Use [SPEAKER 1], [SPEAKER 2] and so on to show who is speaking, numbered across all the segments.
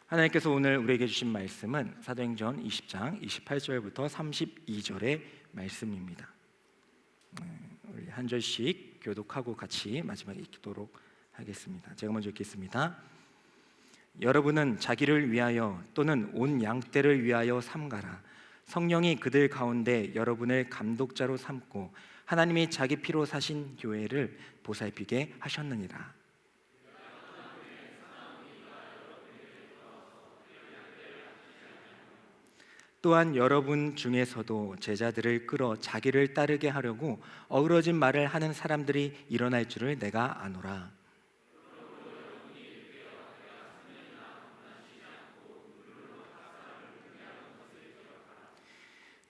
[SPEAKER 1] 하나님께서 오늘 우리에게 주신 말씀은 사도행전 20장 28절부터 32절의 말씀입니다. 우리 한 절씩 교독하고 같이 마지막에 읽도록 하겠습니다. 제가 먼저 읽겠습니다. 여러분은 자기를 위하여 또는 온 양떼를 위하여 삼가라. 성령이 그들 가운데 여러분을 감독자로 삼고 하나님이 자기 피로 사신 교회를 보살피게 하셨느니라. 또한 여러분 중에서도 제자들을 끌어 자기를 따르게 하려고 어그러진 말을 하는 사람들이 일어날 줄을 내가 아노라.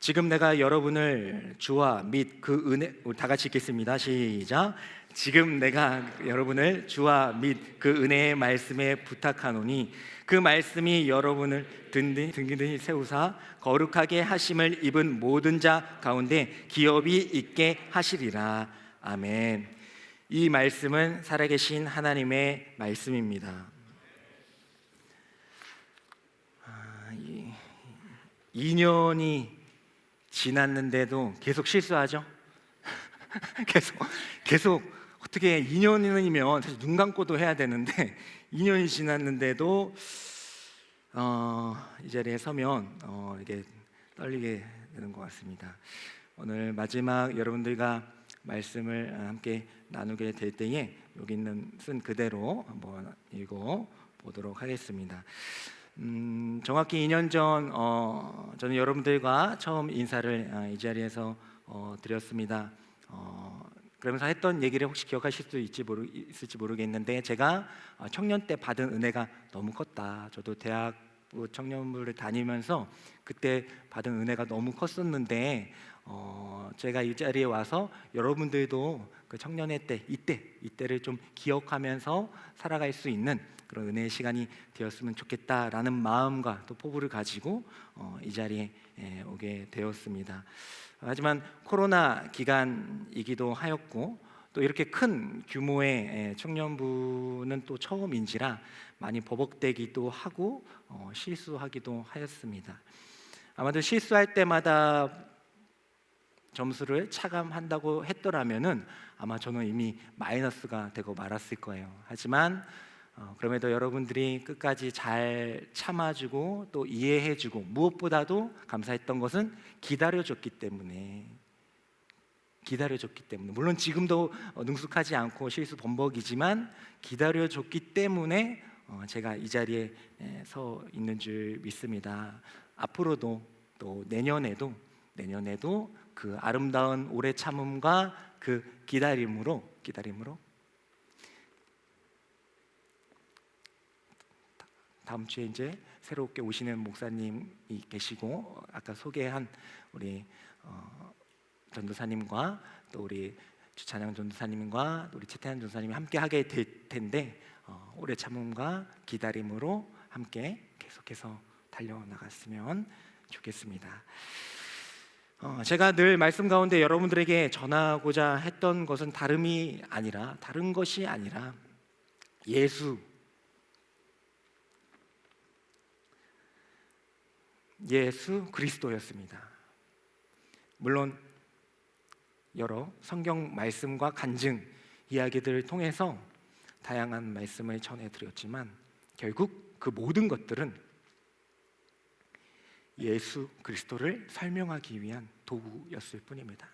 [SPEAKER 1] 지금 내가 여러분을 주와 및 그 은혜, 우리 다 같이 읽겠습니다. 시작. 지금 내가 여러분을 주와 및 그 은혜의 말씀에 부탁하노니 그 말씀이 여러분을 든든히 세우사 거룩하게 하심을 입은 모든 자 가운데 기업이 있게 하시리라. 아멘. 이 말씀은 살아계신 하나님의 말씀입니다. 2년이 지났는데도 계속 실수하죠? 계속 어떻게 2년이면 사실 눈 감고도 해야 되는데 2년이 지났는데도 이 자리에 서면 이게 떨리게 되는 것 같습니다. 오늘 마지막 여러분들과 말씀을 함께 나누게 될 때에 여기 있는 쓴 그대로 한번 읽어보도록 하겠습니다. 정확히 2년 전 저는 여러분들과 처음 인사를 이 자리에서 드렸습니다. 그러면서 했던 얘기를 혹시 기억하실 수 있을지 모르겠는데 제가 청년 때 받은 은혜가 너무 컸다. 저도 대학부 청년부를 다니면서 그때 받은 은혜가 너무 컸었는데 제가 이 자리에 와서 여러분들도 그 청년의 때 이때를 좀 기억하면서 살아갈 수 있는 그런 은혜의 시간이 되었으면 좋겠다라는 마음과 또 포부를 가지고 이 자리에 오게 되었습니다. 하지만 코로나 기간이기도 하였고 또 이렇게 큰 규모의 청년부는 또 처음인지라 많이 버벅대기도 하고 실수하기도 하였습니다. 아마도 실수할 때마다 점수를 차감한다고 했더라면은 아마 저는 이미 마이너스가 되고 말았을 거예요. 하지만 그럼에도 여러분들이 끝까지 잘 참아주고 또 이해해주고 무엇보다도 감사했던 것은 기다려줬기 때문에 물론 지금도 능숙하지 않고 실수 범벅이지만 기다려줬기 때문에 제가 이 자리에 서 있는 줄 믿습니다. 앞으로도 또 내년에도 그 아름다운 오래 참음과 그 기다림으로 다음 주에 이제 새롭게 오시는 목사님이 계시고 아까 소개한 우리 전도사님과 또 우리 주찬양 전도사님과 우리 최태한 전도사님이 함께 하게 될 텐데 오래 참음과 기다림으로 함께 계속해서 달려나갔으면 좋겠습니다. 제가 늘 말씀 가운데 여러분들에게 전하고자 했던 것은 다른 것이 아니라 예수 그리스도였습니다. 물론 여러 성경 말씀과 간증 이야기들을 통해서 다양한 말씀을 전해드렸지만 결국 그 모든 것들은 예수 그리스도를 설명하기 위한 도구였을 뿐입니다.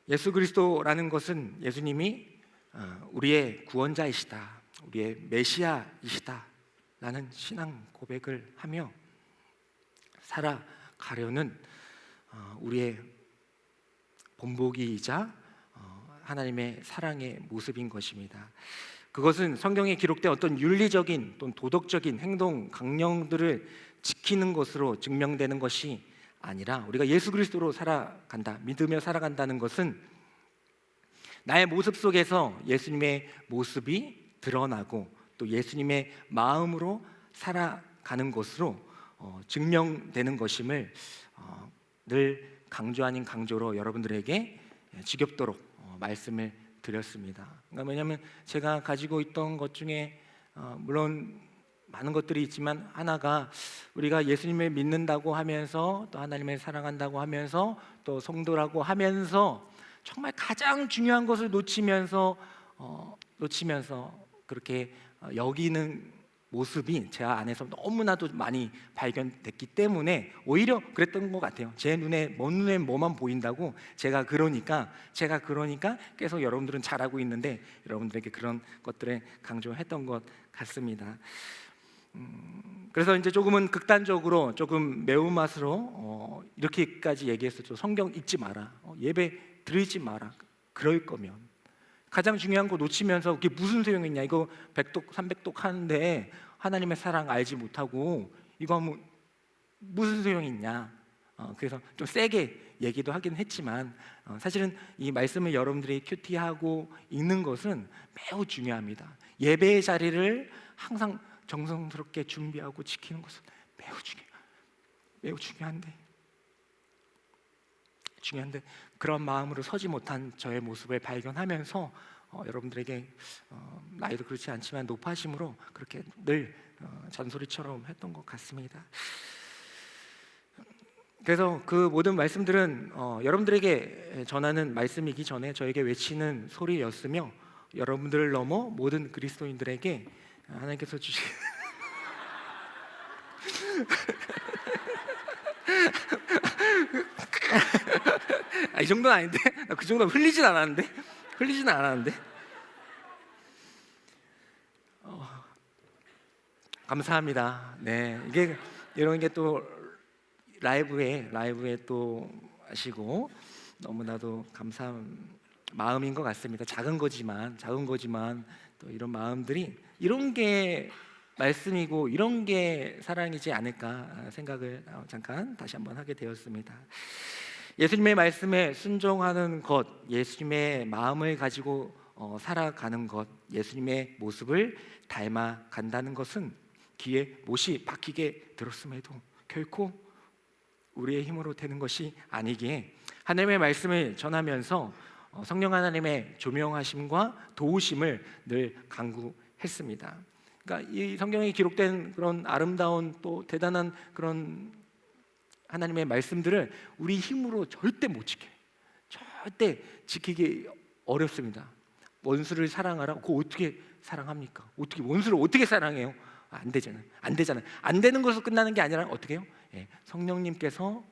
[SPEAKER 1] 예수 그리스도라는 것은 예수님이 우리의 구원자이시다, 우리의 메시아이시다 라는 신앙 고백을 하며 살아가려는 우리의 본보기이자 하나님의 사랑의 모습인 것입니다. 그것은 성경에 기록된 어떤 윤리적인 또는 도덕적인 행동 강령들을 지키는 것으로 증명되는 것이 아니라 우리가 예수 그리스도로 살아간다, 믿으며 살아간다는 것은 나의 모습 속에서 예수님의 모습이 드러나고 또 예수님의 마음으로 살아가는 것으로 증명되는 것임을 늘 강조 아닌 강조로 여러분들에게 지겹도록 말씀을 드렸습니다. 그러니까 왜냐하면 제가 가지고 있던 것 중에 물론 많은 것들이 있지만 하나가 우리가 예수님을 믿는다고 하면서 또 하나님을 사랑한다고 하면서 또 성도라고 하면서 정말 가장 중요한 것을 놓치면서 그렇게 여기는 모습이 제 안에서 너무나도 많이 발견됐기 때문에 오히려 그랬던 것 같아요. 제 눈에 뭐만 보인다고 제가 그러니까 계속 여러분들은 잘하고 있는데 여러분들에게 그런 것들을 강조했던 것 같습니다. 그래서 이제 조금은 극단적으로 조금 매운맛으로 이렇게까지 얘기했었죠. 성경 읽지 마라, 예배 드리지 마라. 그럴 거면 가장 중요한 거 놓치면서 그게 무슨 소용이 있냐, 이거 100독 300독 하는데 하나님의 사랑 알지 못하고 이거 하면 무슨 소용이 있냐. 그래서 좀 세게 얘기도 하긴 했지만 사실은 이 말씀을 여러분들이 큐티하고 읽는 것은 매우 중요합니다. 예배의 자리를 항상 정성스럽게 준비하고 지키는 것은 매우 중요한데 그런 마음으로 서지 못한 저의 모습을 발견하면서 여러분들에게 나이도 그렇지 않지만 높아심으로 그렇게 늘 잔소리처럼 했던 것 같습니다. 그래서 그 모든 말씀들은 여러분들에게 전하는 말씀이기 전에 저에게 외치는 소리였으며 여러분들을 넘어 모든 그리스도인들에게 하나님께서 주신 이 정도는 아닌데? 그 정도 흘리진 않았는데? 감사합니다. 네, 이게 이런 게 또 라이브에 또 하시고 너무나도 감사한 마음인 것 같습니다. 작은 거지만 또 이런 마음들이 이런 게 말씀이고 이런 게 사랑이지 않을까 생각을 잠깐 다시 한번 하게 되었습니다. 예수님의 말씀에 순종하는 것, 예수님의 마음을 가지고 살아가는 것, 예수님의 모습을 닮아간다는 것은 귀에 못이 박히게 들었음에도 결코 우리의 힘으로 되는 것이 아니기에 하나님의 말씀을 전하면서 성령 하나님의 조명하심과 도우심을 늘 간구했습니다. 그러니까 이 성경에 기록된 그런 아름다운 또 대단한 그런 하나님의 말씀들을 우리 힘으로 절대 못 지켜요. 절대 지키기 어렵습니다. 원수를 사랑하라. 그거 어떻게 사랑합니까? 어떻게 원수를 어떻게 사랑해요? 안 되잖아요. 안 되는 것으로 끝나는 게 아니라 어떻게 해요? 성령님께서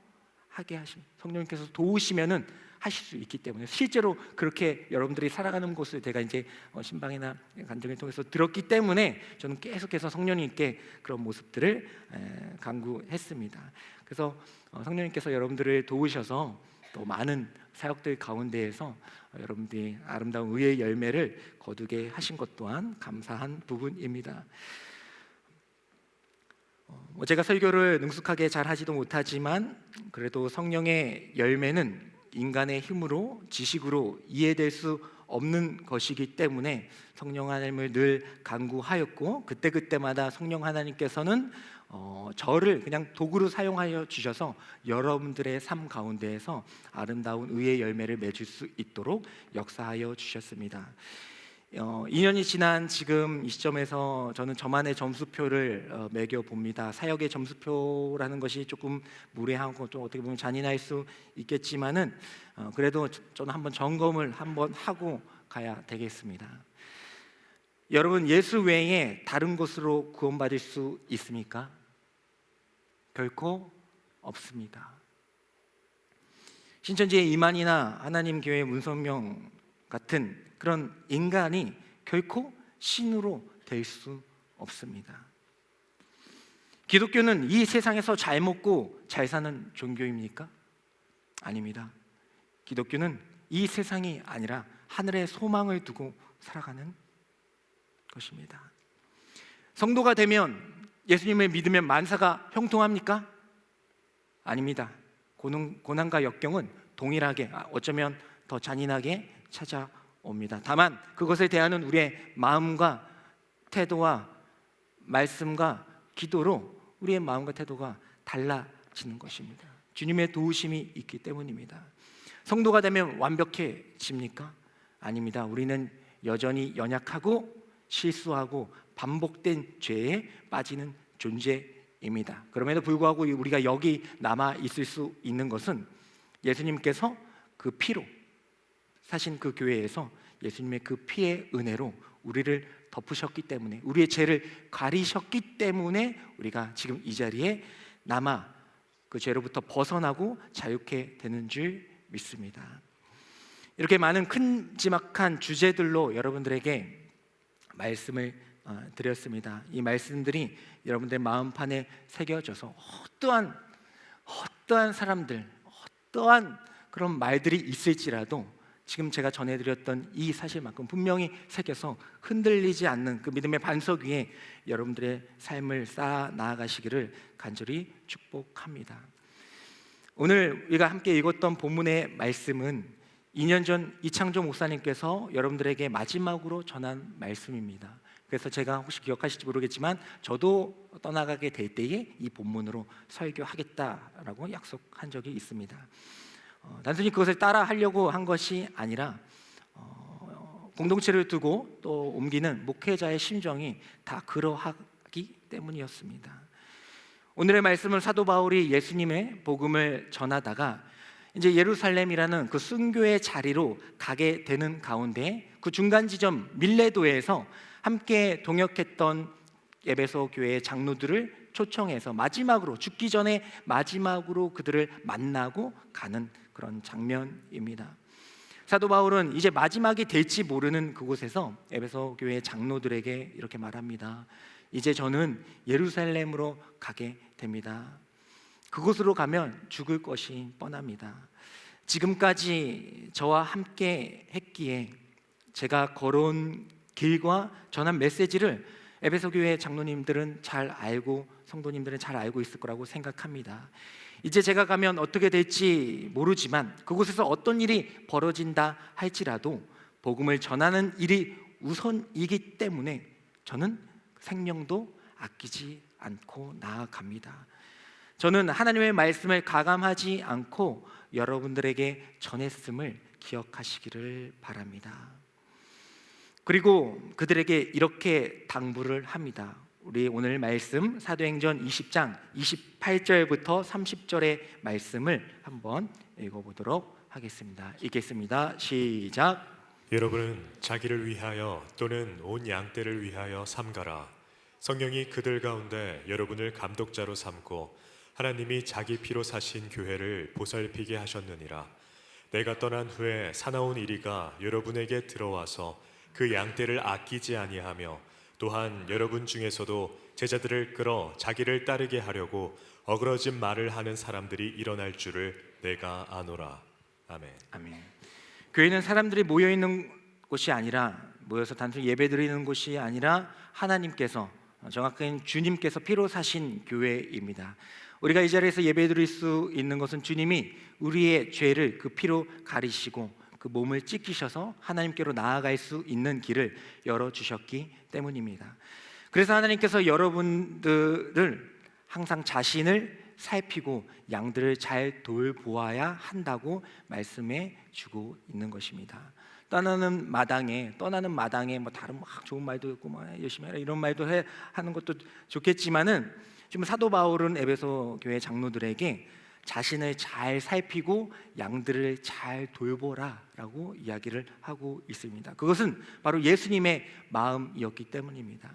[SPEAKER 1] 하게 성령님께서 도우시면은 하실 수 있기 때문에 실제로 그렇게 여러분들이 살아가는 것을 제가 이제 신방이나 간증을 통해서 들었기 때문에 저는 계속해서 성령님께 그런 모습들을 간구했습니다. 그래서 성령님께서 여러분들을 도우셔서 또 많은 사역들 가운데에서 여러분들이 아름다운 의의 열매를 거두게 하신 것 또한 감사한 부분입니다. 제가 설교를 능숙하게 잘 하지도 못하지만 그래도 성령의 열매는 인간의 힘으로 지식으로 이해될 수 없는 것이기 때문에 성령 하나님을 늘 간구하였고 그때마다 성령 하나님께서는 저를 그냥 도구로 사용하여 주셔서 여러분들의 삶 가운데에서 아름다운 의의 열매를 맺을 수 있도록 역사하여 주셨습니다. 2년이 지난 지금 이 시점에서 저는 저만의 점수표를 매겨봅니다. 사역의 점수표라는 것이 조금 무례하고 좀 어떻게 보면 잔인할 수 있겠지만은 그래도 저는 한번 점검을 한번 하고 가야 되겠습니다. 여러분, 예수 외에 다른 것으로 구원받을 수 있습니까? 결코 없습니다. 신천지의 이만희나 하나님 교회 문선명 같은 그런 인간이 결코 신으로 될 수 없습니다. 기독교는 이 세상에서 잘 먹고 잘 사는 종교입니까? 아닙니다. 기독교는 이 세상이 아니라 하늘의 소망을 두고 살아가는 것입니다. 성도가 되면 예수님을 믿으면 만사가 형통합니까? 아닙니다. 고난과 역경은 동일하게 어쩌면 더 잔인하게 찾아옵니다. 다만 그것을 대하는 우리의 마음과 태도와 말씀과 기도로 우리의 마음과 태도가 달라지는 것입니다. 주님의 도우심이 있기 때문입니다. 성도가 되면 완벽해집니까? 아닙니다. 우리는 여전히 연약하고 실수하고 반복된 죄에 빠지는 존재입니다. 그럼에도 불구하고 우리가 여기 남아 있을 수 있는 것은 예수님께서 그 피로 사신 그 교회에서 예수님의 그 피의 은혜로 우리를 덮으셨기 때문에, 우리의 죄를 가리셨기 때문에 우리가 지금 이 자리에 남아 그 죄로부터 벗어나고 자유케 되는 줄 믿습니다. 이렇게 많은 큼지막한 주제들로 여러분들에게 말씀을 드렸습니다. 이 말씀들이 여러분들의 마음판에 새겨져서 어떠한 사람들, 어떠한 그런 말들이 있을지라도 지금 제가 전해드렸던 이 사실만큼 분명히 새겨서 흔들리지 않는 그 믿음의 반석 위에 여러분들의 삶을 쌓아 나아가시기를 간절히 축복합니다. 오늘 우리가 함께 읽었던 본문의 말씀은 2년 전 이창조 목사님께서 여러분들에게 마지막으로 전한 말씀입니다. 그래서 제가 혹시 기억하실지 모르겠지만 저도 떠나가게 될 때에 이 본문으로 설교하겠다라고 약속한 적이 있습니다. 단순히 그것을 따라 하려고 한 것이 아니라 공동체를 두고 또 옮기는 목회자의 심정이 다 그러하기 때문이었습니다. 오늘의 말씀은 사도 바울이 예수님의 복음을 전하다가 이제 예루살렘이라는 그 순교의 자리로 가게 되는 가운데 그 중간 지점 밀레도에서 함께 동역했던 에베소 교회의 장로들을 초청해서 마지막으로, 죽기 전에 마지막으로 그들을 만나고 가는 그런 장면입니다. 사도 바울은 이제 마지막이 될지 모르는 그곳에서 에베소 교회의 장로들에게 이렇게 말합니다. 이제 저는 예루살렘으로 가게 됩니다. 그곳으로 가면 죽을 것이 뻔합니다. 지금까지 저와 함께 했기에 제가 걸어온 길과 전한 메시지를 에베소 교회 장로님들은 잘 알고, 성도님들은 잘 알고 있을 거라고 생각합니다. 이제 제가 가면 어떻게 될지 모르지만 그곳에서 어떤 일이 벌어진다 할지라도 복음을 전하는 일이 우선이기 때문에 저는 생명도 아끼지 않고 나아갑니다. 저는 하나님의 말씀을 가감하지 않고 여러분들에게 전했음을 기억하시기를 바랍니다. 그리고 그들에게 이렇게 당부를 합니다. 우리 오늘 말씀 사도행전 20장 28절부터 30절의 말씀을 한번 읽어보도록 하겠습니다. 읽겠습니다. 시작.
[SPEAKER 2] 여러분은 자기를 위하여 또는 온 양떼를 위하여 삼가라. 성령이 그들 가운데 여러분을 감독자로 삼고 하나님이 자기 피로 사신 교회를 보살피게 하셨느니라. 내가 떠난 후에 사나운 이리가 여러분에게 들어와서 그 양떼를 아끼지 아니하며 또한 여러분 중에서도 제자들을 끌어 자기를 따르게 하려고 어그러진 말을 하는 사람들이 일어날 줄을 내가 아노라. 아멘.
[SPEAKER 1] 아멘. 교회는 사람들이 모여 있는 곳이 아니라, 모여서 단순히 예배드리는 곳이 아니라 하나님께서, 정확히는 주님께서 피로 사신 교회입니다. 우리가 이 자리에서 예배드릴 수 있는 것은 주님이 우리의 죄를 그 피로 가리시고 그 몸을 찢기셔서 하나님께로 나아갈 수 있는 길을 열어주셨기 때문입니다. 그래서 하나님께서 여러분들을 항상 자신을 살피고 양들을 잘 돌보아야 한다고 말씀해 주고 있는 것입니다. 떠나는 마당에 뭐 다른 막 좋은 말도 있고 뭐 열심히 해라 이런 말도 하는 것도 좋겠지만은 지금 사도 바울은 에베소 교회 장로들에게 자신을 잘 살피고 양들을 잘 돌보라라고 이야기를 하고 있습니다. 그것은 바로 예수님의 마음이었기 때문입니다.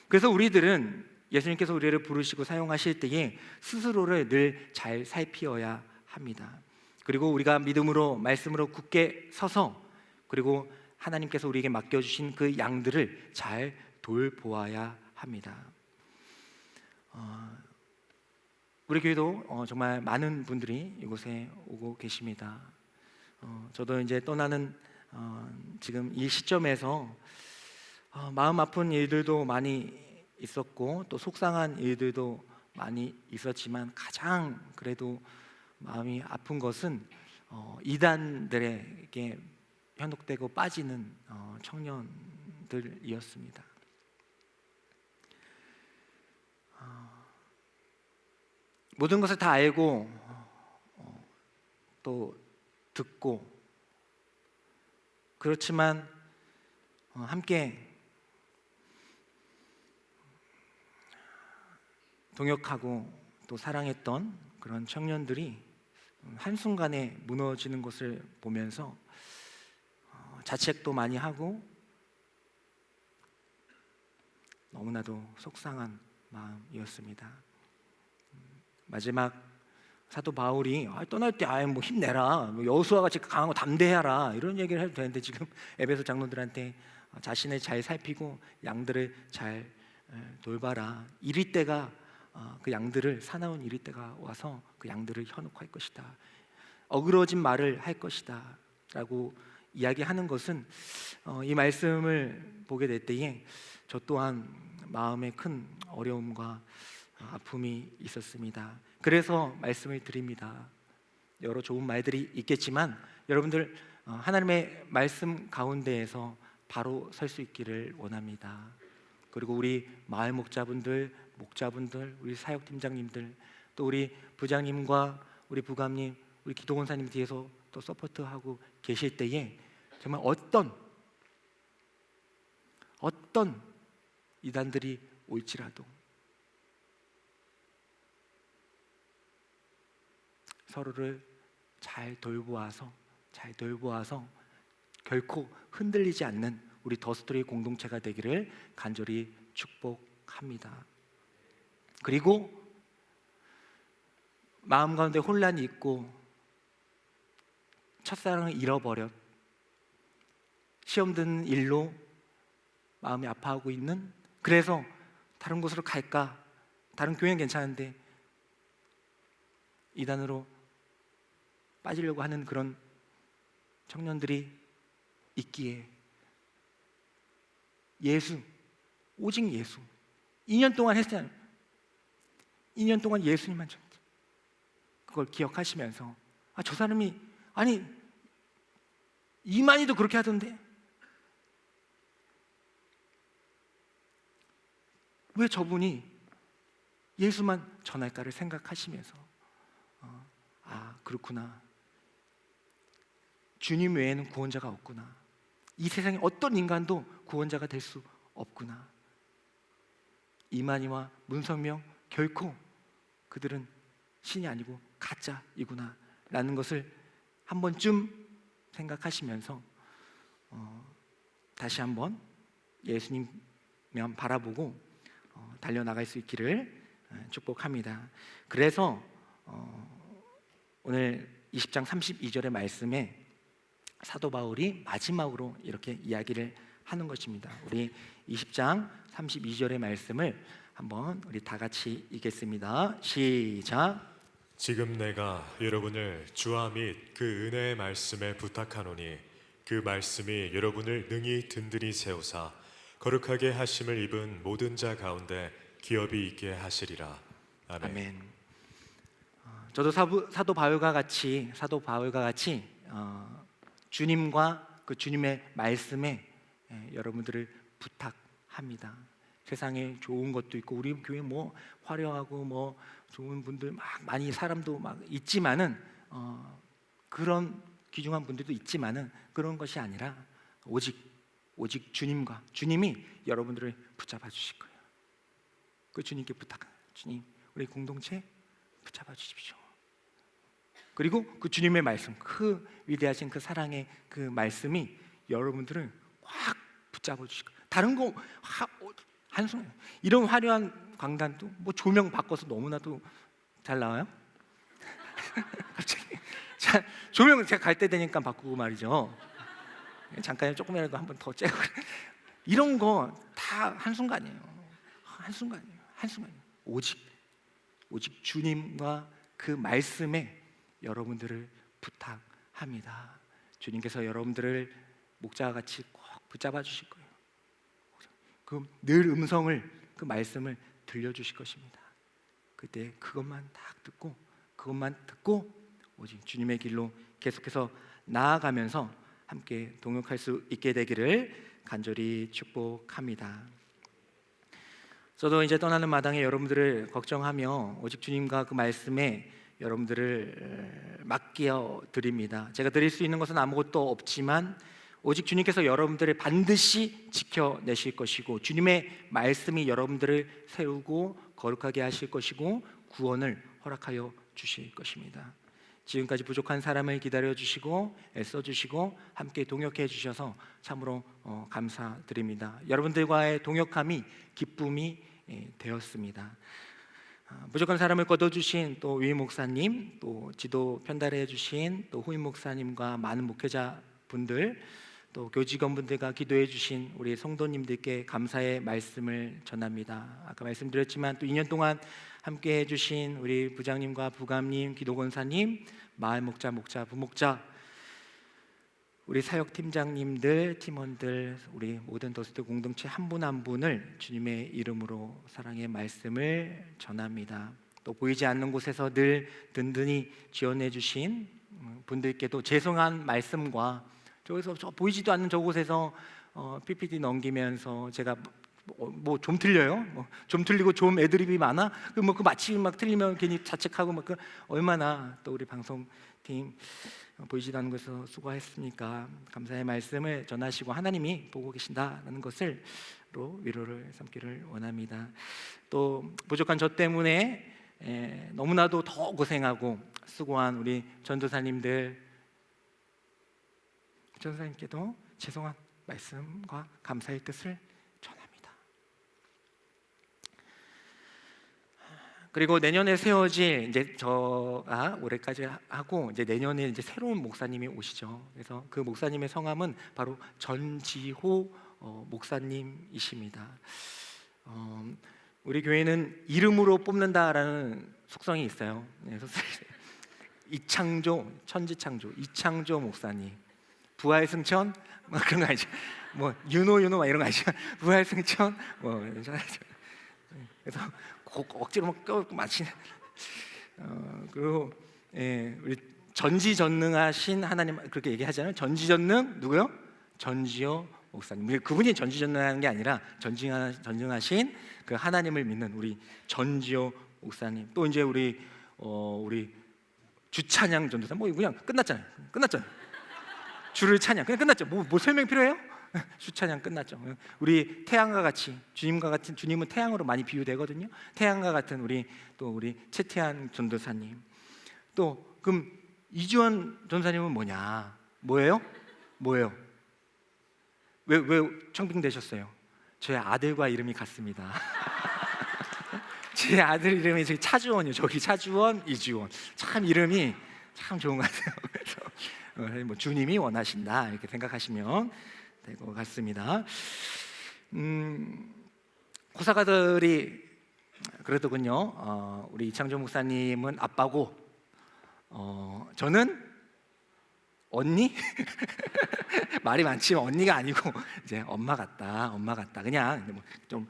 [SPEAKER 1] 그래서 우리들은 예수님께서 우리를 부르시고 사용하실 때에 스스로를 늘 잘 살피어야 합니다. 그리고 우리가 믿음으로, 말씀으로 굳게 서서, 그리고 하나님께서 우리에게 맡겨주신 그 양들을 잘 돌보아야 합니다. 우리 교회도 정말 많은 분들이 이곳에 오고 계십니다. 저도 이제 떠나는 지금 이 시점에서 마음 아픈 일들도 많이 있었고 또 속상한 일들도 많이 있었지만 가장 그래도 마음이 아픈 것은 이단들에게 현혹되고 빠지는 청년들이었습니다. 모든 것을 다 알고 또 듣고, 그렇지만 함께 동역하고 또 사랑했던 그런 청년들이 한순간에 무너지는 것을 보면서 자책도 많이 하고 너무나도 속상한 마음이었습니다. 마지막 사도 바울이 떠날 때 뭐 힘내라, 뭐 여호수아 같이 강하고 담대해라 이런 얘기를 해도 되는데 지금 에베소 장로들한테 자신을 잘 살피고 양들을 잘 돌봐라. 이리 때가 그 양들을 사나운 이리 때가 와서 그 양들을 현혹할 것이다. 어그러진 말을 할 것이다 라고 이야기하는 것은 이 말씀을 보게 될 때에 저 또한 마음에 큰 어려움과 아픔이 있었습니다. 그래서 말씀을 드립니다. 여러 좋은 말들이 있겠지만 여러분들 하나님의 말씀 가운데에서 바로 설 수 있기를 원합니다. 그리고 우리 마을 목자분들, 우리 사역팀장님들, 또 우리 부장님과 우리 부감님, 우리 기도원사님 뒤에서 또 서포트하고 계실 때에 정말 어떤 이단들이 올지라도 서로를 잘 돌보아서 결코 흔들리지 않는 우리 더스토리 공동체가 되기를 간절히 축복합니다. 그리고 마음 가운데 혼란이 있고 첫사랑을 잃어버렸, 시험 드는 일로 마음이 아파하고 있는, 그래서 다른 곳으로 갈까, 다른 교회는 괜찮은데 이단으로 빠지려고 하는 그런 청년들이 있기에 예수, 오직 예수, 2년 동안 했잖아요. 2년 동안 예수님만 전지, 그걸 기억하시면서 저 사람이 이만희도 그렇게 하던데 왜 저분이 예수만 전할까를 생각하시면서 그렇구나, 주님 외에는 구원자가 없구나, 이 세상에 어떤 인간도 구원자가 될 수 없구나, 이만희와 문성명 결코 그들은 신이 아니고 가짜이구나 라는 것을 한 번쯤 생각하시면서 다시 한번 예수님만 바라보고 달려나갈 수 있기를 축복합니다. 그래서 오늘 20장 32절의 말씀에 사도 바울이 마지막으로 이렇게 이야기를 하는 것입니다. 우리 20장 32절의 말씀을 한번 우리 다 같이 읽겠습니다. 시작.
[SPEAKER 2] 지금 내가 여러분을 주와 및 그 은혜의 말씀에 부탁하노니 그 말씀이 여러분을 능히 든든히 세우사 거룩하게 하심을 입은 모든 자 가운데 기업이 있게 하시리라. 아멘.
[SPEAKER 1] 아멘. 저도 사도 바울과 같이 주님과 그 주님의 말씀에 여러분들을 부탁합니다. 세상에 좋은 것도 있고 우리 교회 뭐 화려하고 뭐 좋은 분들 많이 사람도 있지만은 그런 귀중한 분들도 있지만은 그런 것이 아니라 오직 주님이 여러분들을 붙잡아 주실 거예요. 그 주님께 부탁합니다. 주님, 우리 공동체 붙잡아 주십시오. 그리고 그 주님의 말씀, 그 위대하신 그 사랑의 그 말씀이 여러분들을 확 붙잡아 주실 거예요. 다른 거 한순간 이런 화려한 강단도 뭐 조명 바꿔서 너무나도 잘 나와요. 갑자기 자, 조명 제가 갈 때 되니까 바꾸고 말이죠. 잠깐 조금이라도 한번 더 째고 이런 거 다 한순간이에요. 오직 주님과 그 말씀에 여러분들을 부탁합니다. 주님께서 여러분들을 목자와 같이 꼭 붙잡아 주실 거예요. 그 늘 그 말씀을 들려주실 것입니다. 그때 그것만 듣고 오직 주님의 길로 계속해서 나아가면서 함께 동역할 수 있게 되기를 간절히 축복합니다. 저도 이제 떠나는 마당에 여러분들을 걱정하며 오직 주님과 그 말씀에 여러분들을 맡겨 드립니다. 제가 드릴 수 있는 것은 아무것도 없지만 오직 주님께서 여러분들을 반드시 지켜내실 것이고 주님의 말씀이 여러분들을 세우고 거룩하게 하실 것이고 구원을 허락하여 주실 것입니다. 지금까지 부족한 사람을 기다려주시고 애써주시고 함께 동역해 주셔서 참으로 감사드립니다. 여러분들과의 동역함이 기쁨이 되었습니다. 부족한 사람을 거둬주신 또 위임 목사님, 또 지도 편달해 주신 또 후임 목사님과 많은 목회자분들, 또 교직원분들과 기도해 주신 우리 성도님들께 감사의 말씀을 전합니다. 아까 말씀드렸지만 또 2년 동안 함께 해주신 우리 부장님과 부감님, 기도권사님, 마을 목자, 부목자, 우리 사역팀장님들, 팀원들, 우리 모든 더스트 공동체 한 분 한 분을 주님의 이름으로 사랑의 말씀을 전합니다. 또 보이지 않는 곳에서 늘 든든히 지원해 주신 분들께도 죄송한 말씀과 저기서 저 보이지도 않는 저곳에서 PPT 넘기면서 제가 뭐 좀 틀려요? 좀 틀리고 좀 애드립이 많아? 그 마치 막 틀리면 괜히 자책하고 막 얼마나 또 우리 방송팀 보이지도 않는 곳에서 수고했으니까 감사의 말씀을 전하시고 하나님이 보고 계신다는 것을 위로를 삼기를 원합니다. 또 부족한 저 때문에 너무나도 더 고생하고 수고한 우리 전도사님들, 전도사님께도 죄송한 말씀과 감사의 뜻을 전합니다. 그리고 내년에 세워질 이제 저가 올해까지 하고 이제 내년에 이제 새로운 목사님이 오시죠. 그래서 그 목사님의 성함은 바로 전지호 목사님이십니다. 우리 교회는 이름으로 뽑는다라는 속성이 있어요. 그래서 이창조, 천지창조, 이창조 목사님, 부활승천 뭐 그런 거 아니죠? 뭐 윤호 막 이런 거 아니죠? 부활승천 뭐 그래서 억지로 막 껴고 마치는 그리고 우리 전지전능하신 하나님 그렇게 얘기하잖아요. 전지전능 누구요? 전지호 목사님. 그분이 전지전능한 게 아니라 전능하신 그 하나님을 믿는 우리 전지호 목사님. 또 이제 우리 주찬양 전도사 뭐 그냥 끝났잖아요. 주를 찬양 그냥 끝났죠. 뭐 설명 필요해요? 주찬양 끝났죠. 우리 태양과 같이 주님과 같은 주님은 태양으로 많이 비유되거든요. 태양과 같은 우리 최태한 전도사님. 또 그럼 이주원 전도사님은 뭐예요? 왜 청빙되셨어요? 저희 아들과 이름이 같습니다. 제 아들 이름이 저기 차주원이요. 저기 차주원, 이주원. 참 이름이 참 좋은 것 같아요. 그래서 뭐 주님이 원하신다 이렇게 생각하시면 될 것 같습니다. 호사가들이 그러더군요. 우리 이창조 목사님은 아빠고, 저는 언니? 말이 많지만 언니가 아니고 이제 엄마 같다. 그냥 좀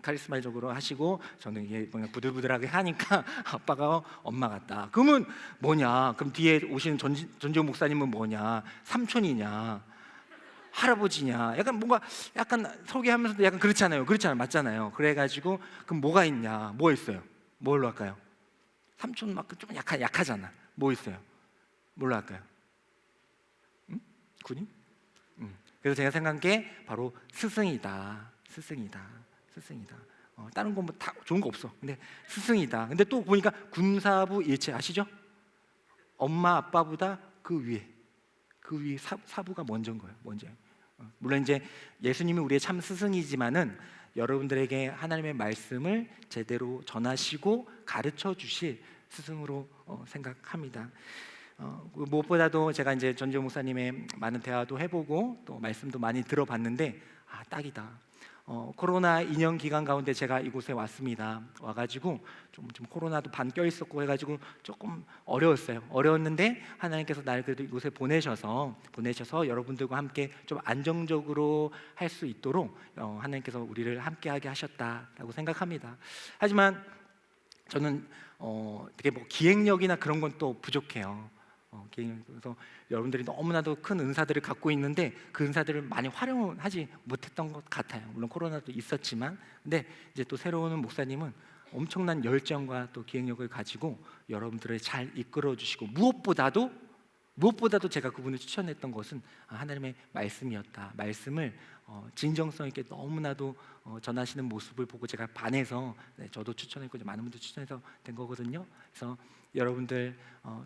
[SPEAKER 1] 카리스마적으로 하시고 저는 이게 그냥 부들부들하게 하니까 아빠가 엄마 같다. 그러면 뭐냐? 그럼 뒤에 오시는 전지호 목사님은 뭐냐? 삼촌이냐? 할아버지냐? 약간 소개하면서도 약간 그렇잖아요. 맞잖아요. 그래가지고 그럼 뭐가 있냐? 뭐 있어요? 뭘로 할까요? 삼촌 막 좀 약하잖아. 뭐 있어요? 뭘로 할까요? 군인? 그래서 제가 생각한 게 바로 스승이다. 다른 건 뭐 다 좋은 거 없어. 근데 스승이다. 근데 또 보니까 군사부 일체 아시죠? 엄마 아빠보다 그 위에 사부가 먼저인 거예요. 물론 이제 예수님이 우리의 참 스승이지만은 여러분들에게 하나님의 말씀을 제대로 전하시고 가르쳐 주실 스승으로 생각합니다. 무엇보다도 제가 이제 전지호 목사님의 많은 대화도 해보고 또 말씀도 많이 들어봤는데 딱이다. 코로나 2년 기간 가운데 제가 이곳에 왔습니다. 와가지고 좀 코로나도 반 껴있었고 해가지고 조금 어려웠는데 하나님께서 나를 그래도 이곳에 보내셔서 여러분들과 함께 좀 안정적으로 할 수 있도록 하나님께서 우리를 함께하게 하셨다라고 생각합니다. 하지만 저는 되게 뭐 기획력이나 그런 건 또 부족해요. 그래서 여러분들이 너무나도 큰 은사들을 갖고 있는데 그 은사들을 많이 활용하지 못했던 것 같아요. 물론 코로나도 있었지만, 근데 이제 또 새로운 목사님은 엄청난 열정과 또 기획력을 가지고 여러분들을 잘 이끌어 주시고 무엇보다도 무엇보다도 제가 그분을 추천했던 것은 하나님의 말씀이었다. 말씀을 진정성 있게 너무나도 전하시는 모습을 보고 제가 반해서 저도 추천했고 많은 분들 추천해서 된 거거든요. 그래서 여러분들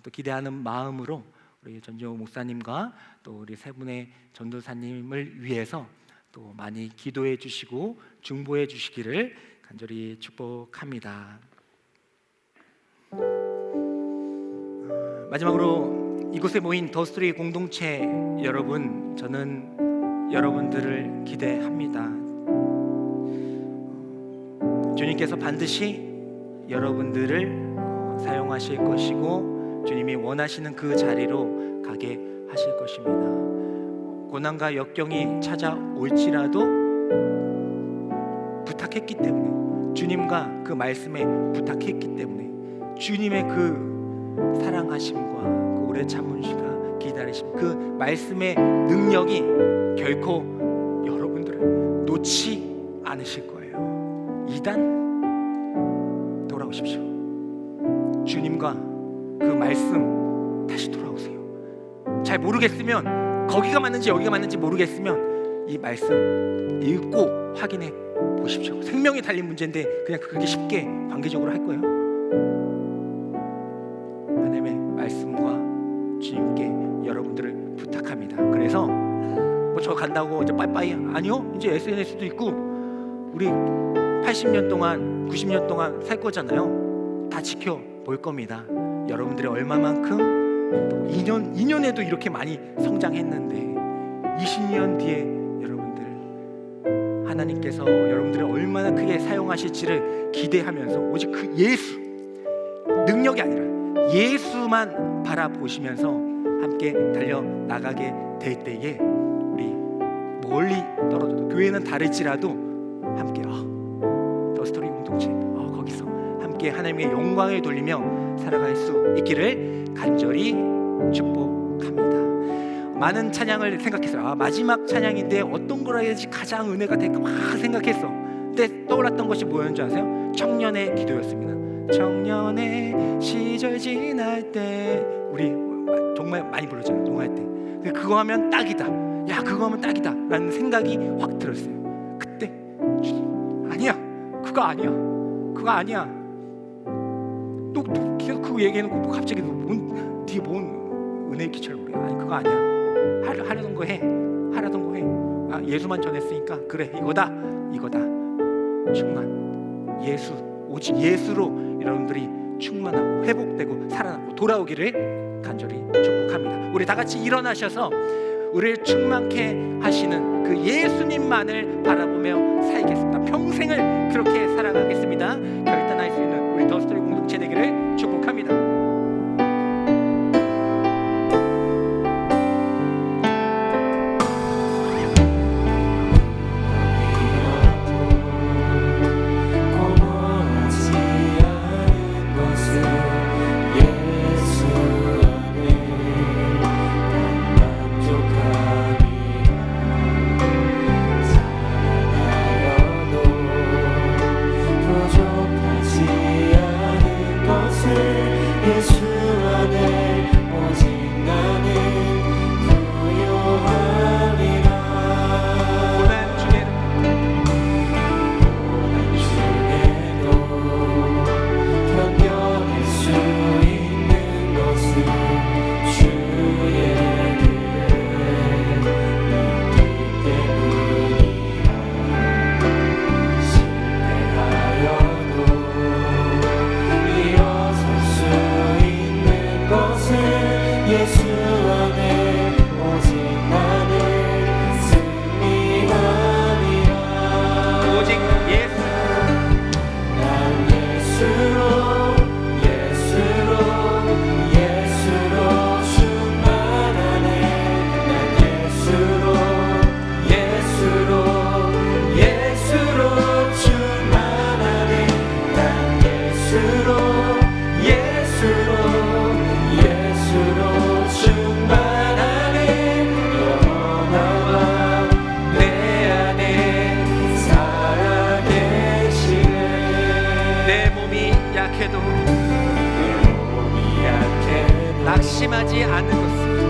[SPEAKER 1] 또 기대하는 마음으로 우리 전지호 목사님과 또 우리 세 분의 전도사님을 위해서 또 많이 기도해 주시고 중보해 주시기를 간절히 축복합니다. 마지막으로 이곳에 모인 더스토리 공동체 여러분, 저는 여러분들을 기대합니다. 주님께서 반드시 여러분들을 사용하실 것이고 주님이 원하시는 그 자리로 가게 하실 것입니다. 고난과 역경이 찾아올지라도 부탁했기 때문에, 주님과 그 말씀에 부탁했기 때문에 주님의 그 사랑하심과 그 오래 참으심과 기다리심, 그 말씀의 능력이 결코 여러분들을 놓지 않으실 거예요. 이단 돌아오십시오. 주님과 그 말씀 다시 돌아오세요. 잘 모르겠으면, 거기가 맞는지 여기가 맞는지 모르겠으면 이 말씀 읽고 확인해 보십시오. 생명이 달린 문제인데 그냥 그렇게 쉽게 관계적으로 할 거예요? 하나님의 말씀과 주님께 여러분들을 부탁합니다. 그래서 뭐 저 간다고 이제 빠이빠이, 아니요. 이제 SNS도 있고 우리 80년 동안 90년 동안 살 거잖아요. 다 지켜볼 겁니다. 여러분들이 얼마만큼 2년에도 이렇게 많이 성장했는데 20년 뒤에 여러분들 하나님께서 여러분들을 얼마나 크게 사용하실지를 기대하면서 오직 그 예수, 능력이 아니라 예수만 바라보시면서 함께 달려나가게 될 때에 우리 멀리 떨어져도, 교회는 다를지라도 함께 더스토리 공동체 거기서 함께 하나님의 영광을 돌리며 살아갈 수 있기를 간절히 축복합니다. 많은 찬양을 생각했어요. 마지막 찬양인데 어떤 거라 해야지 가장 은혜가 될까 막 생각했어. 근데 떠올랐던 것이 뭐였는지 아세요? 청년의 기도였습니다. 청년의 시절 지날 때, 우리 정말 많이 불렀잖아요, 동화할 때. 그거 하면 딱이다, 야 그거 하면 딱이다 라는 생각이 확 들었어요. 그때 아니야, 그거 아니야, 그거 아니야. 또 계속 그 얘기해놓고 갑자기 뒤에 뭔 은혜의 기차를 우리, 아니 그거 아니야, 하려던 거 해, 하려던 거 해. 예수만 전했으니까 그래, 이거다 충만. 예수, 오직 예수로 여러분들이 충만하고 회복되고 살아나고 돌아오기를 간절히 축복합니다. 우리 다 같이 일어나셔서 우리를 충만케 하시는 그 예수님만을 바라보며 살겠습니다. 평생을 그렇게 살아가겠습니다. 결단할 수 있는 우리 더스토리 공동체 되기를 축복합니다. 낙심하지 않는 것을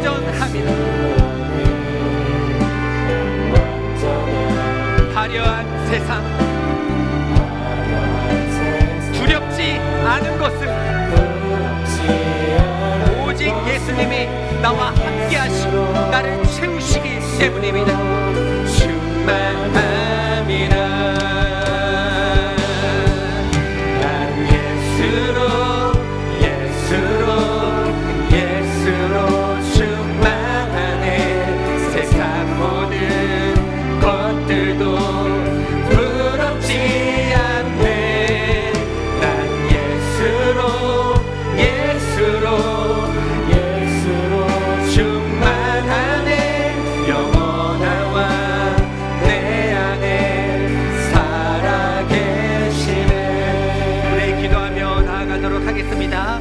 [SPEAKER 1] 완전함이라. 화려한 세상, 두렵지 않은 것은 오직 예수님이 나와 함께 하시고 나를 채우시기 때문입니다. 충만함이라. 난 예수로 충만하네. 세상 모든 것들도 부럽지 않네. 난 예수로 충만하네. 영원한 내 안에 살아계시네. 우리 기도하며 나아가도록 하겠습니다.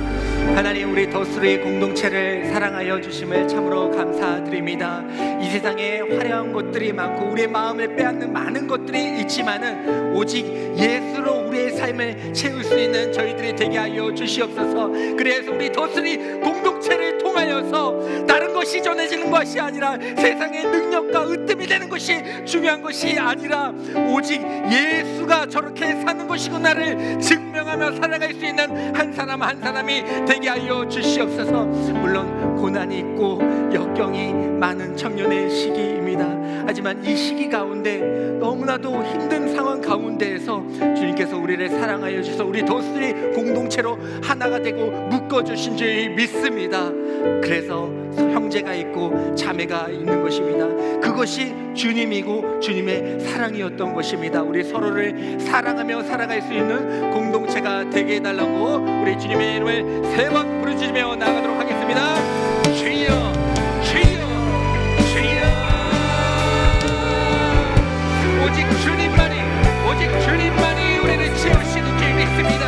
[SPEAKER 1] 하나님, 우리 더스리 공동체를 사랑하여 주심을 참으로 감사드립니다. 이 세상에 화려한 것들이 많고 우리의 마음을 빼앗는 많은 것들이 있지만은 오직 예수로 우리의 삶을 채울 수 있는 저희들이 되게 하여 주시옵소서. 그래서 우리 더스리 공동체를 통하여서 다른 것이 전해지는 것이 아니라 세상의 능력과 으뜸이 되는 것이 중요한 것이 아니라 오직 예수가 저렇게 사는 것이구나를 증명하며 살아갈 수 있는 한 사람 한 사람이 되게 하여 주시옵소서. 물론 고난이 있고 역경이 많은 청년의 시기입니다. 하지만 이 시기 가운데 너무나도 힘든 상황 가운데에서 주님께서 우리를 사랑하여 주셔서 우리 더스리 공동체로 하나가 되고 묶어주신 줄 믿습니다. 그래서 형제가 있고 자매가 있는 것입니다. 그것이 주님이고 주님의 사랑이었던 것입니다. 우리 서로를 사랑하며 살아갈 수 있는 공동체가 되게 해달라고 우리 주님의 이름을 세 번 부르짖으며 나아가도록 하겠습니다. 주여, 주여, 주여. 오직 주님만이 우리를 채우시는 줄 믿습니다.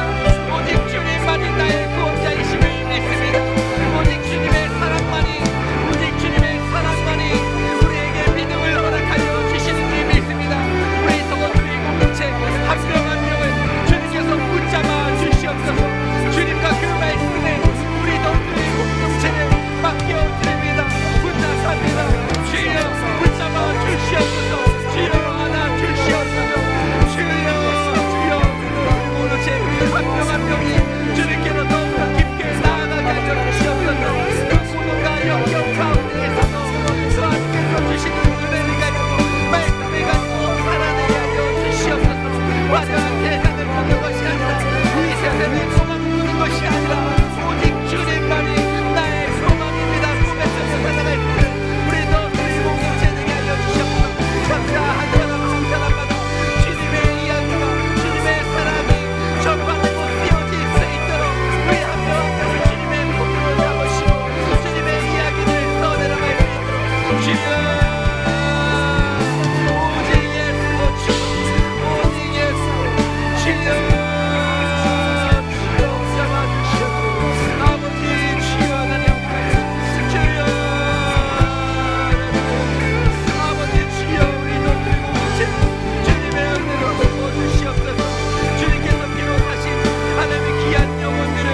[SPEAKER 1] 오직 주님만이 나의 구원자이심을 믿습니다. 오직 주님의 사랑만이 우리에게 믿음을 허락하여 주시는 줄 믿습니다. 우리 더스리 공동체 한 명 한 명을 주님께서 붙잡아 주시옵소서. 주님과 그 말씀에 우리 더스리 공동체를 맡겨드립니다. 붙잡습니다. 주여 붙잡아 주시옵소서. 주여 안아 주시옵소서. 주여 공동체 한 명 한 명이 주님께로 더욱더 깊게 나아가게 하여 주시옵소서. 그 고난과 역경 가운데에서도 주님께서 주시는 은혜를 가지고 말씀을 가지고 살아내게 하여 주시옵소서. 화려한 세상을 보는 것이 아니라 이 세상을 소망 보는 것이 아니라 오직 주님만이 나의 소망입니다. 꿈에 쫓아 살아갈 수 있는 우리 더스리 공동체 되게 하여 주시옵소서. 각자 한 사람 한 사람마다 주님의 이야기와 주님의 사랑이 전파되고 쓰여질 수 있도록 우리 한 명 한 명을 주님의 품으로 잡으시고 주님의 이야기를 써내려갈 수 있도록 주여 오직 예수로 오직 예수 주여 잡아주시옵소서. 아버지 주여 하나님 주여 아버지 주여 우리 더스리 공동체 주님의 은혜로 부어주시옵소서. 주님께서 비롯하신 하나님의 귀한 영혼들을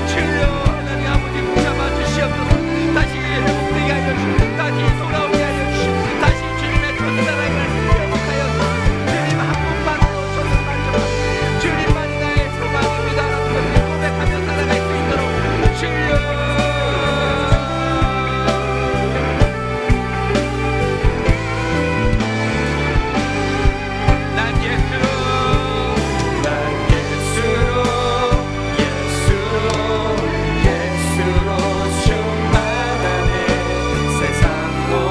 [SPEAKER 1] 주여 하나님 아버지 붙잡아 주시옵소서. 다시 회복되게 하여 주시고 다시 돌아오게 하여 주시고 다시 주님의 첫사랑을 회복하여서 주님 한 분만으로 저를 만족하고 주님만이 나의 소망입니다 라는 것을 고백하며 살아갈 수 있도록 주여 난 예수로 충만하네. 세상 모든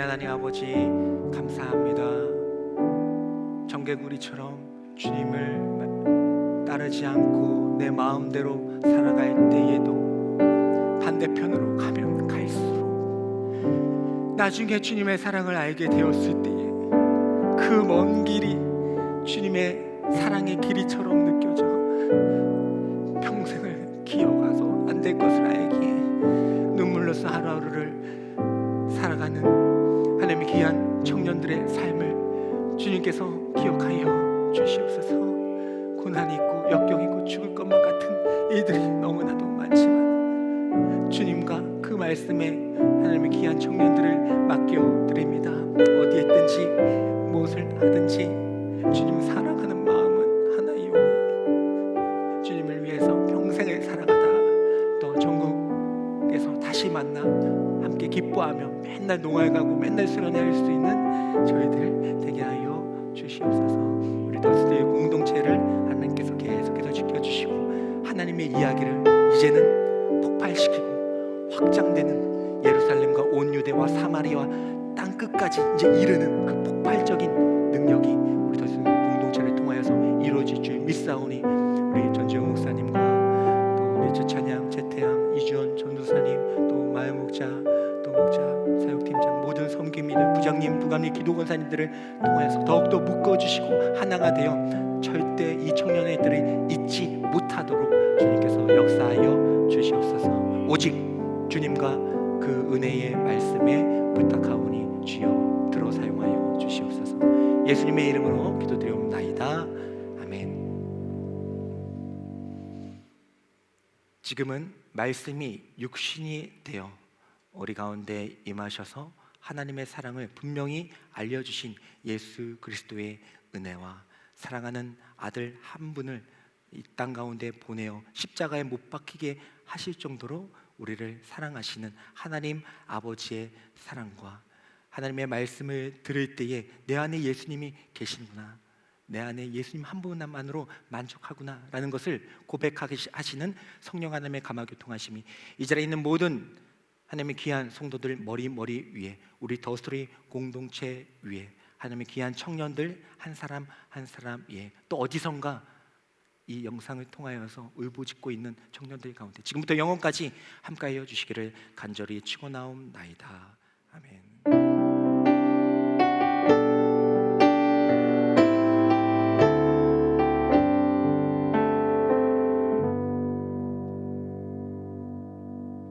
[SPEAKER 1] 하나님 아버지 감사합니다. 정개구리처럼 주님을 따르지 않고 내 마음대로 살아갈 때에도 반대편으로 가면 갈수록 나중에 주님의 사랑을 알게 되었을 때에 그 먼 길이 주님의 사랑의 길이처럼 느껴져 평생을 기어가서 안 될 것을 알기에 눈물로써 하루하루를 살아가는 하나님의 귀한 청년들의 삶을 주님께서 기억하여 주시옵소서. 고난이 있고 역경이 있고 죽을 것만 같은 이들이 너무나도 많지만 주님과 그 말씀에 하나님의 귀한 청년들을 맡겨드립니다. 어디에 있든지 무엇을 하든지 주님 사랑하는 마음은 하나이오니 주님을 위해서 평생을 살아가다 또 전국에서 다시 만나 함께 기뻐하며 맨날 농활 가고 맨날 수련회할 수 있는 저희들 되게 하여 주시옵소서. 우리 더스데이 공동체를 하나님께서 계속해서 지켜주시고 하나님의 이야기를 이제는 폭발시키고 확장되는 예루살렘과 온 유대와 사마리아 땅 끝까지 이제 이르는 그 폭발적인 능력이 우리 더스데이 공동체를 통하여서 이루어질 줄 믿사오니 우리 전지영 목사님과 또 우리 저찬양, 재태양, 이주원 전도사님, 또 마을 목자, 또 목자, 사역팀장, 모든 섬김이들, 부장님, 부감님, 기도 권사님들을 통하여서 더욱더 묶어주시고 하나가 되어 절대 이 청년애들을 잊지 못하도록 주님께서 역사하여 주시옵소서. 오직 주님과 그 은혜의 말씀에 부탁하오니 주여 들어 사용하여 주시옵소서. 예수님의 이름으로 기도드리옵나이다. 아멘. 지금은 말씀이 육신이 되어 우리 가운데 임하셔서 하나님의 사랑을 분명히 알려주신 예수 그리스도의 은혜와 사랑하는 아들 한 분을 이 땅 가운데 보내어 십자가에 못 박히게 하실 정도로 우리를 사랑하시는 하나님 아버지의 사랑과 하나님의 말씀을 들을 때에 내 안에 예수님이 계시구나, 내 안에 예수님 한 분만으로 만족하구나 라는 것을 고백하시는 성령 하나님의 감화교통하심이 이 자리에 있는 모든 하나님의 귀한 성도들 머리 위에, 우리 더스토리 공동체 위에, 하나님의 귀한 청년들 한 사람 한 사람 위에, 또 어디선가 이 영상을 통하여서 울부짖고 있는 청년들 가운데 지금부터 영원까지 함께하여 주시기를 간절히 축원하옵나이다. 아멘.